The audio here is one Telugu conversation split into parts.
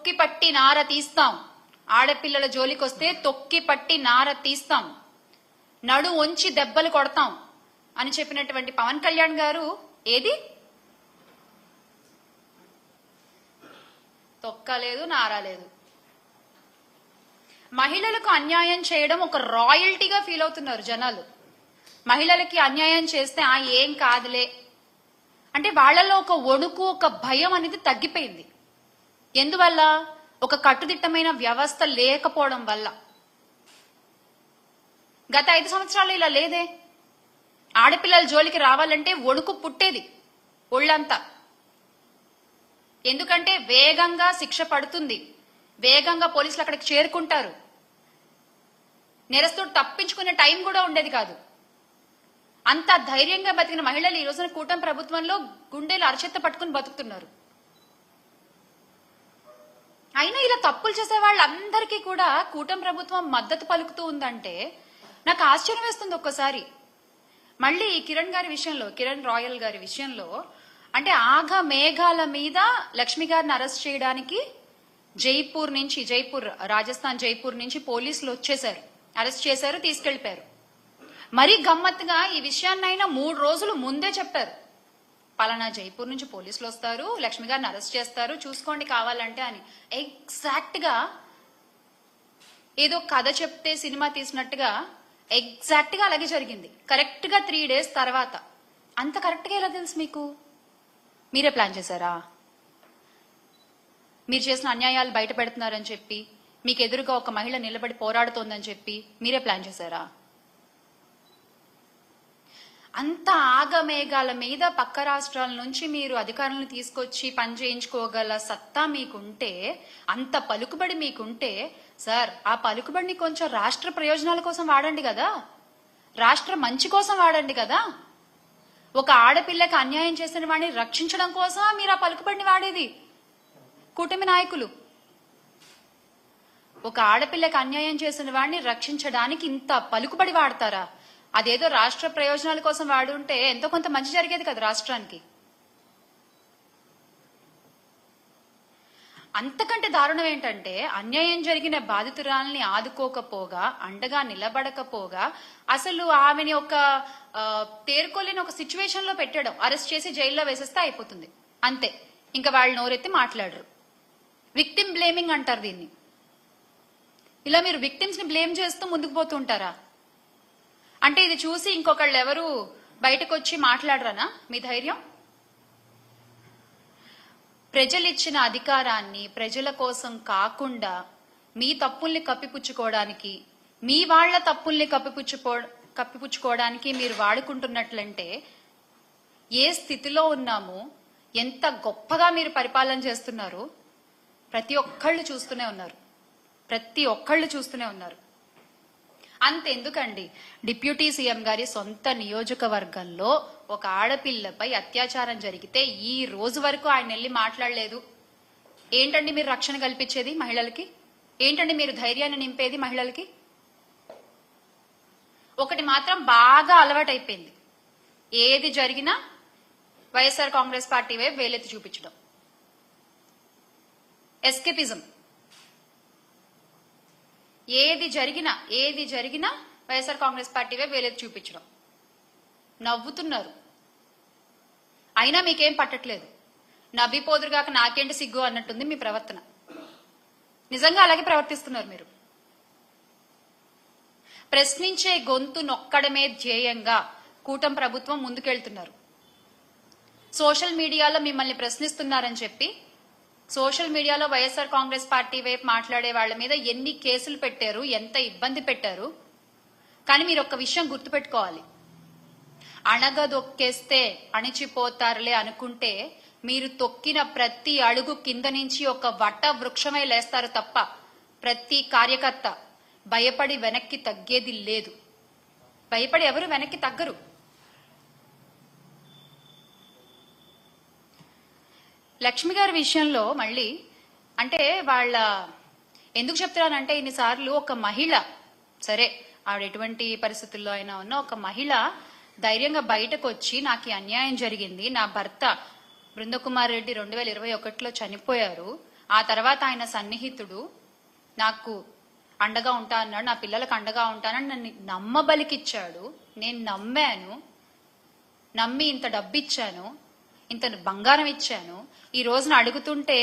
తొక్కి పట్టి నార తీస్తాం. ఆడపిల్లల జోలికొస్తే తొక్కి పట్టి నార తీస్తాం, నడు వంచి దెబ్బలు కొడతాం అని చెప్పినటువంటి పవన్ కళ్యాణ్ గారు ఏది తొక్కలేదు, నారాలేదు. మహిళలకు అన్యాయం చేయడం ఒక రాయల్టీగా ఫీల్ అవుతున్నారు జనాలు. మహిళలకి అన్యాయం చేస్తే ఏం కాదులే అంటే వాళ్లలో ఒక వణుకు, ఒక భయం అనేది తగ్గిపోయింది. ఎందువల్ల? ఒక కట్టుదిట్టమైన వ్యవస్థ లేకపోవడం వల్ల. గత 5 సంవత్సరాలు ఇలా లేదే. ఆడపిల్లల జోలికి రావాలంటే వణుకు పుట్టేది ఒళ్ళంతా. ఎందుకంటే వేగంగా శిక్ష పడుతుంది, వేగంగా పోలీసులు అక్కడికి చేరుకుంటారు, నేరస్తుడు తప్పించుకునే టైం కూడా ఉండేది కాదు. అంత ధైర్యంగా బతికిన మహిళలు ఈ రోజున కూటమి ప్రభుత్వంలో గుండెలు అరచెత్త పట్టుకుని బతుకుతున్నారు. అయినా ఇలా తప్పులు చేసే వాళ్ళందరికీ కూడా కూటమి ప్రభుత్వం మద్దతు పలుకుతూ ఉందంటే నాకు ఆశ్చర్యం వేస్తుంది ఒక్కసారి. మళ్ళీ కిరణ్ రాయల్ గారి విషయంలో అంటే ఆగ మేఘాల మీద లక్ష్మి గారిని అరెస్ట్ చేయడానికి రాజస్థాన్ జైపూర్ నుంచి పోలీసులు వచ్చేశారు, అరెస్ట్ చేశారు, తీసుకెళ్లిపోయారు. మరీ గమ్మత్తుగా ఈ విషయాన్నైనా 3 రోజులు ముందే చెప్పారు. పలానా జైపూర్ నుంచి పోలీసులు వస్తారు, లక్ష్మి గారిని అరెస్ట్ చేస్తారు, చూసుకోండి కావాలంటే అని. ఎగ్జాక్ట్ గా ఏదో కథ చెప్తే సినిమా తీసినట్టుగా ఎగ్జాక్ట్ గా అలాగే జరిగింది. కరెక్ట్ గా 3 days తర్వాత. అంత కరెక్ట్ గా ఎలా తెలుసు మీకు? మీరే ప్లాన్ చేశారా? మీరు చేసిన అన్యాయాలు బయట పెడుతున్నారని చెప్పి, మీకు ఎదురుగా ఒక మహిళ నిలబడి పోరాడుతోందని చెప్పి మీరే ప్లాన్ చేశారా? అంత ఆగమేఘాల మీద పక్క రాష్ట్రాల నుంచి మీరు అధికారులను తీసుకొచ్చి పని చేయించుకోగల సత్తా మీకుంటే, అంత పలుకుబడి మీకుంటే, సార్ ఆ పలుకుబడిని కొంచెం రాష్ట్ర ప్రయోజనాల కోసం వాడండి కదా, రాష్ట్ర మంచి కోసం వాడండి కదా. ఒక ఆడపిల్లకి అన్యాయం చేసిన వాడిని రక్షించడం కోసం మీరు ఆ పలుకుబడిని వాడేది కూటమి నాయకులు. ఒక ఆడపిల్లకి అన్యాయం చేసిన వాడిని రక్షించడానికి ఇంత పలుకుబడి వాడతారా? అదేదో రాష్ట్ర ప్రయోజనాల కోసం వాడుంటే ఎంతో కొంత మంచి జరిగేది కదా రాష్ట్రానికి. అంతకంటే దారుణం ఏంటంటే అన్యాయం జరిగిన బాధితురాల్ని ఆదుకోకపోగా, అండగా నిలబడకపోగా, అసలు ఆమెని ఒక తేరుకోలేని ఒక సిచ్యువేషన్ లో పెట్టడం, అరెస్ట్ చేసి జైల్లో వేసేస్తే అయిపోతుంది అంతే. ఇంకా వాళ్ళు నోరెత్తి మాట్లాడరు. విక్టిమ్ బ్లేమింగ్ అంటారు దీన్ని. ఇలా మీరు విక్టిమ్స్ ని బ్లేమ్ చేస్తూ ముందుకు పోతుంటారా? అంటే ఇది చూసి ఇంకొకళ్ళు ఎవరు బయటకు వచ్చి మాట్లాడరనా మీ ధైర్యం? ప్రజలిచ్చిన అధికారాన్ని ప్రజల కోసం కాకుండా మీ తప్పుల్ని కప్పిపుచ్చుకోవడానికి, మీ వాళ్ల తప్పుల్ని కప్పిపుచ్చుకోవడానికి మీరు వాడుకుంటున్నట్లంటే ఏ స్థితిలో ఉన్నామో, ఎంత గొప్పగా మీరు పరిపాలన చేస్తున్నారు ప్రతి ఒక్కళ్ళు చూస్తూనే ఉన్నారు. అంతెందుకండి, డిప్యూటీ సీఎం గారి సొంత నియోజకవర్గంలో ఒక ఆడపిల్లపై అత్యాచారం జరిగితే ఈ రోజు వరకు ఆయన వెళ్ళి మాట్లాడలేదు. ఏంటండి మీరు రక్షణ కల్పించేది మహిళలకి? ఏంటండి మీరు ధైర్యాన్ని నింపేది మహిళలకి? ఒకటి మాత్రం బాగా అలవాటైపోయింది, ఏది జరిగినా వైఎస్ఆర్ కాంగ్రెస్ పార్టీ వైపు వేలెత్తి చూపించడం, ఎస్కేపిజం. ఏది జరిగినా వైఎస్ఆర్ కాంగ్రెస్ పార్టీ వైపు వేలెత్తి చూపించడం. నవ్వుతున్నారు, అయినా మీకేం పట్టట్లేదు. నవ్విపోదురుగాక నాకేంటి సిగ్గు అన్నట్టుంది మీ ప్రవర్తన. నిజంగా అలాగే ప్రవర్తిస్తున్నారు మీరు. ప్రశ్నించే గొంతు నొక్కడమే ధ్యేయంగా కూటమి ప్రభుత్వం ముందుకెళ్తున్నారు. సోషల్ మీడియాలో మిమ్మల్ని ప్రశ్నిస్తున్నారని చెప్పి సోషల్ మీడియాలో వైఎస్ఆర్ కాంగ్రెస్ పార్టీ వైపు మాట్లాడే వాళ్ల మీద ఎన్ని కేసులు పెట్టారు, ఎంత ఇబ్బంది పెట్టారు. కానీ మీరు ఒక్క విషయం గుర్తుపెట్టుకోవాలి, అణగదొక్కేస్తే అణిచిపోతారులే అనుకుంటే మీరు తొక్కిన ప్రతి అడుగు కింద నుంచి ఒక వట వృక్షమై లేస్తారు తప్ప ప్రతి కార్యకర్త భయపడి వెనక్కి తగ్గేది లేదు. భయపడి ఎవరు వెనక్కి తగ్గరు. లక్ష్మి గారి విషయంలో మళ్ళీ అంటే వాళ్ళ ఎందుకు చెప్తున్నానంటే, ఇన్నిసార్లు ఒక మహిళ, సరే ఆవిడ ఎటువంటి పరిస్థితుల్లో అయినా ఉన్న ఒక మహిళ ధైర్యంగా బయటకు వచ్చి నాకు ఈ అన్యాయం జరిగింది, నా భర్త బృందకుమార్ రెడ్డి 2021లో చనిపోయారు, ఆ తర్వాత ఆయన సన్నిహితుడు నాకు అండగా ఉంటా అన్నాడు, నా పిల్లలకు అండగా ఉంటానని నన్ను నమ్మబలికిచ్చాడు. నేను నమ్మాను. నమ్మి ఇంత డబ్బు ఇచ్చాను, ఇంత బంగారం ఇచ్చాను. ఈ రోజున అడుగుతుంటే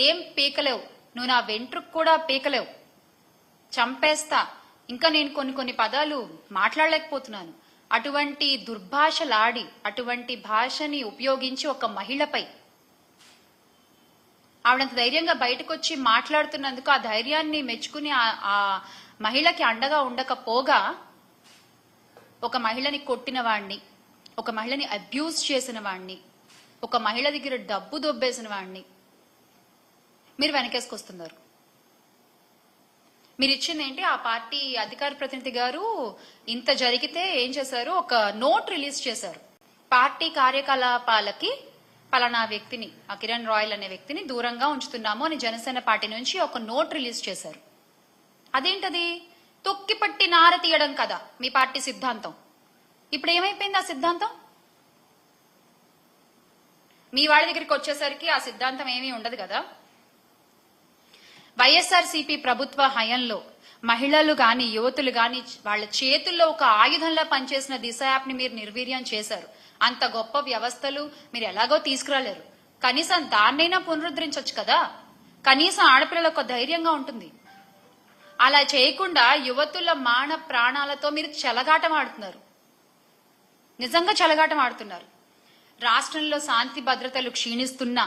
ఏం పీకలేవు, నువ్వు నా వెంట్రుకు కూడా పీకలేవు, చంపేస్తా. ఇంకా నేను కొన్ని పదాలు మాట్లాడలేకపోతున్నాను. అటువంటి దుర్భాషలాడి, అటువంటి భాషని ఉపయోగించి ఒక మహిళపై ఆవిడంత ధైర్యంగా బయటకు వచ్చి మాట్లాడుతున్నందుకు ఆ ధైర్యాన్ని మెచ్చుకుని ఆ మహిళకి అండగా ఉండకపోగా ఒక మహిళని కొట్టిన వాణ్ణి, ఒక మహిళని అబ్యూజ్ చేసిన వాణ్ణి, ఒక మహిళ దగ్గర డబ్బు దొబ్బేసిన వాణ్ణి మీరు వెనకేసుకొస్తున్నారు. మీరు ఇచ్చింది ఏంటి? ఆ పార్టీ అధికార ప్రతినిధి గారు ఇంత జరిగితే ఏం చేశారు, ఒక నోట్ రిలీజ్ చేశారు. పార్టీ కార్యకలాపాలకి పలానా వ్యక్తిని, ఆ కిరణ్ రాయల్ అనే వ్యక్తిని దూరంగా ఉంచుతున్నాము అని జనసేన పార్టీ నుంచి ఒక నోట్ రిలీజ్ చేశారు. అదేంటది? తొక్కిపట్టి నార తీయడం కదా మీ పార్టీ సిద్ధాంతం. ఇప్పుడు ఏమైపోయింది ఆ సిద్ధాంతం? మీ వాళ్ళ దగ్గరికి వచ్చేసరికి ఆ సిద్ధాంతం ఏమీ ఉండదు కదా. వైఎస్ఆర్సీపీ ప్రభుత్వ హయంలో మహిళలు గాని, యువతులు గాని వాళ్ళ చేతుల్లో ఒక ఆయుధంలా పనిచేసిన దిశ యాప్ ని మీరు నిర్వీర్యం చేశారు. అంత గొప్ప వ్యవస్థలు మీరు ఎలాగో తీసుకురాలేరు. కనీసం దాన్నైనా పునరుద్ధరించవచ్చు కదా. కనీసం ఆడపిల్లలకు ధైర్యంగా ఉంటుంది. అలా చేయకుండా యువతుల మాన ప్రాణాలతో మీరు చెలగాటం ఆడుతున్నారు. నిజంగా చెలగాటం ఆడుతున్నారు. రాష్ట్రంలో శాంతి భద్రతలు క్షీణిస్తున్నా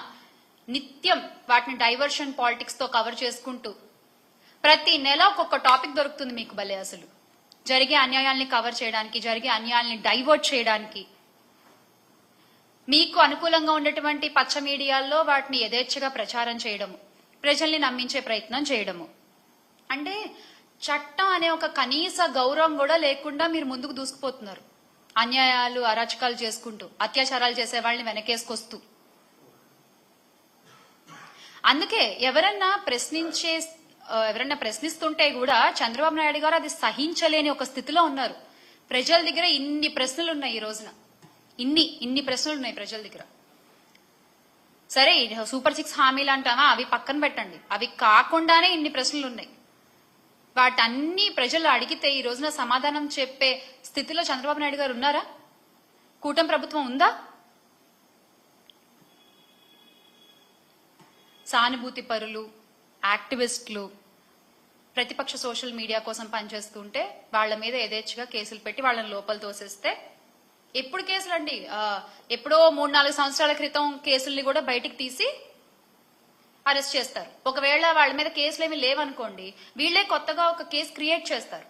నిత్యం వాటిని డైవర్షన్ పాలిటిక్స్ తో కవర్ చేసుకుంటూ ప్రతి నెల ఒక్కొక్క టాపిక్ దొరుకుతుంది మీకు. భలే అసలు జరిగే అన్యాయాల్ని కవర్ చేయడానికి, జరిగే అన్యాయాల్ని డైవర్ట్ చేయడానికి, మీకు అనుకూలంగా ఉండేటువంటి పచ్చ మీడియాల్లో వాటిని యథేచ్ఛగా ప్రచారం చేయడము, ప్రజల్ని నమ్మించే ప్రయత్నం చేయడము. అంటే చట్టం అనే ఒక కనీస గౌరవం కూడా లేకుండా మీరు ముందుకు దూసుకుపోతున్నారు. అన్యాయాలు, అరాచకాలు చేసుకుంటూ, అత్యాచారాలు చేసే వాళ్ళని వెనకేసుకొస్తూ. అందుకే ఎవరన్నా ప్రశ్నిస్తుంటే కూడా చంద్రబాబు నాయుడు గారు అది సహించలేని ఒక స్థితిలో ఉన్నారు. ప్రజల దగ్గర ఇన్ని ప్రశ్నలు ఉన్నాయి. ఈ రోజున ఇన్ని ప్రశ్నలు ఉన్నాయి ప్రజల దగ్గర. సరే, సూపర్ 6 హామీలు అంటామా, అవి పక్కన పెట్టండి. అవి కాకుండానే ఇన్ని ప్రశ్నలు ఉన్నాయి. వాటన్ని ప్రజలు అడిగితే ఈ రోజున సమాధానం చెప్పే స్థితిలో చంద్రబాబు నాయుడు గారు ఉన్నారా? కూటమి ప్రభుత్వం ఉందా? సానుభూతి పరులు, యాక్టివిస్టులు, ప్రతిపక్ష సోషల్ మీడియా కోసం పనిచేస్తుంటే వాళ్ళ మీద యథేచ్ఛగా కేసులు పెట్టి వాళ్ళని లోపల తోసేస్తే, ఎప్పుడు కేసులు అండి, ఎప్పుడో 3-4 సంవత్సరాల క్రితం కేసుల్ని కూడా బయటికి తీసి అరెస్ట్ చేస్తారు. ఒకవేళ వాళ్ళ మీద కేసులు ఏమి లేవనుకోండి, వీళ్లే కొత్తగా ఒక కేసు క్రియేట్ చేస్తారు.